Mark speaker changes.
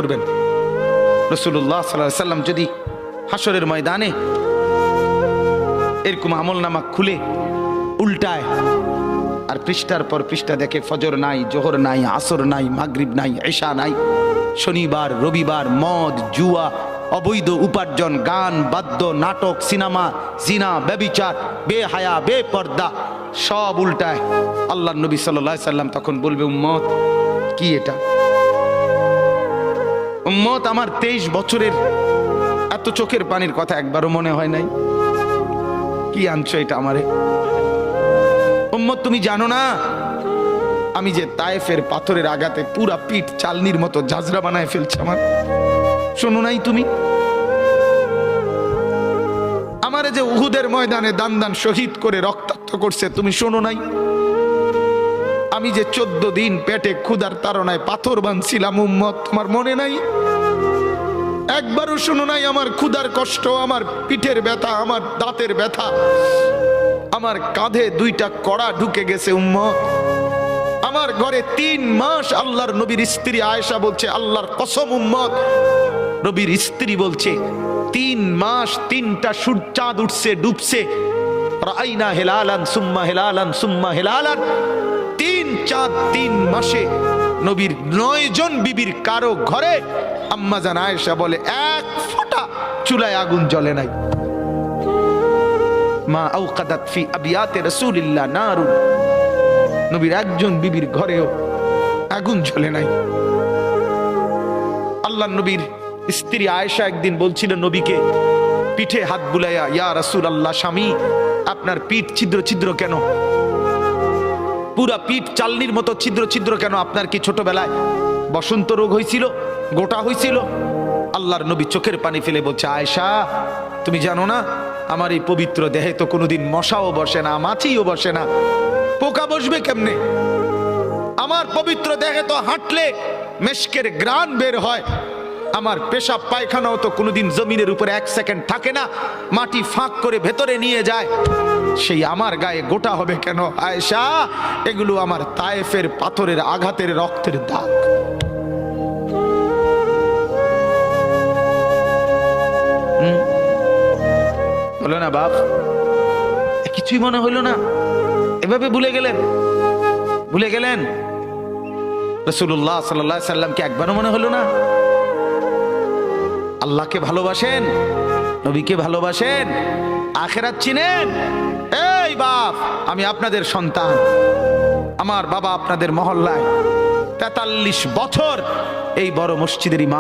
Speaker 1: করবেন। রাসূলুল্লাহ সাল্লাল্লাহু আলাইহি সাল্লাম যদি হাসরের ময়দানে এরকম আমলনামা খুলে উল্টায় আর পৃষ্ঠার পর পৃষ্ঠা দেখে ফজর নাই, জোহর নাই, আসর নাই, মাগরিব নাই, ঈশা নাই, শনিবার রবিবার, মদ জুয়া, অবৈধ উপার্জন, গান বাদ্য, নাটক, সিনেমা, জিনা, ব্যভিচার, বেহায়া, বেপর্দা সব উল্টায়। আল্লাহর নবী সাল্লাল্লাহু আলাইহি সাল্লাম তখন বলবে, উম্মত কি এটা? উম্মত আমার 23 বছরের এত চোখের পানির কথা একবারও মনে হয় নাই? কি আনছো এটা আমারে? উম্মত তুমি জানো না আমি যে তায়েফের পাথরের আঘাতে পুরা পিঠ চালনির মতো ঝাঁঝরা বানায় ফেলছে আমার? শোনো নাই তুমি? আমারে যে উহুদের ময়দানে দান দান শহীদ করে রক্তাক্ত করছে, তুমি শোনো নাই? আমি যে 14 দিন পেটে ক্ষুধার তাড়নায় পাথর বাঁধছিলাম, উম্মত তোমার মনে নাই? একবারও শোনো নাই আমার ক্ষুধার কষ্ট, আমার পিঠের ব্যথা, আমার দাঁতের ব্যথা, আমার কাঁধে 2টা কড়া ঢুকে গেছে উম্মত। আমার ঘরে 3 মাস আল্লাহর নবীর স্ত্রী আয়েশা বলছে, আল্লাহর কসম উম্মত, নবীর স্ত্রী বলছে 3 মাস 3টা চাঁদ উঠছে ডুবছে, রাইনা হেলালান সুম্মা হেলালান সুম্মা হেলালান, 3 চাঁদ 3 মাসে নবীর 9 জন বিবির কারো ঘরে আম্মা জান আয়েশা বলে 1 ফোঁটা চুলায় আগুন জ্বলে নাই। মা আওকাদাত ফি আবিয়াতে রাসূলিল্লাহ নারুন, নবীর একজন বিবির ঘরেও আগুন জ্বলে নাই। আল্লাহর নবীর স্ত্রী আয়েশা একদিন বলছিল নবীকে পিঠে হাত বুলাইয়া, ইয়া রাসূলুল্লাহ, স্বামী আপনার পিঠ ছিদ্র ছিদ্র কেন? পুরা পিঠ চালনির মতো ছিদ্র ছিদ্র কেন? আপনার কি ছোটবেলায় বসন্ত রোগ হয়েছিল, গোটা হয়েছিল? আল্লাহর নবী চোখের পানি ফেলে বলছে, আয়েশা তুমি জানো না আমার এই পবিত্র দেহে তো কোনোদিন মশাও বসে না, মাছিও বসে না, পোকা বসবে কেমনে? আমার পবিত্র দেহে তো হাঁটলে মেশকের ঘ্রাণ বের হয়, আমার পেশাব পায়খানাও তো কোনোদিন জমিনের উপরে 1 সেকেন্ড থাকে না, মাটি ফাঁক করে ভেতরে নিয়ে যায়, সেই আমার গায়ে গোটা হবে কেন? আয়েশা এগুলো আমার তায়েফের পাথরের আঘাতের রক্তের দাগ। বলো না বাপ, কিছুই মনে হইল না? এভাবে ভুলে গেলেন? ভুলে গেলেন রাসূলুল্লাহ সাল্লাল্লাহু আলাইহি সাল্লামকে একবারও মনে হলো না? আল্লাহকে ভালোবাসেন, নবীকে ভালোবাসেন, আখিরাত চিনেন? এই বাপ, আমি আপনাদের সন্তান, আমার বাবা আপনাদের মহল্লায় 43 বছর এই বড় মসজিদের ইমাম।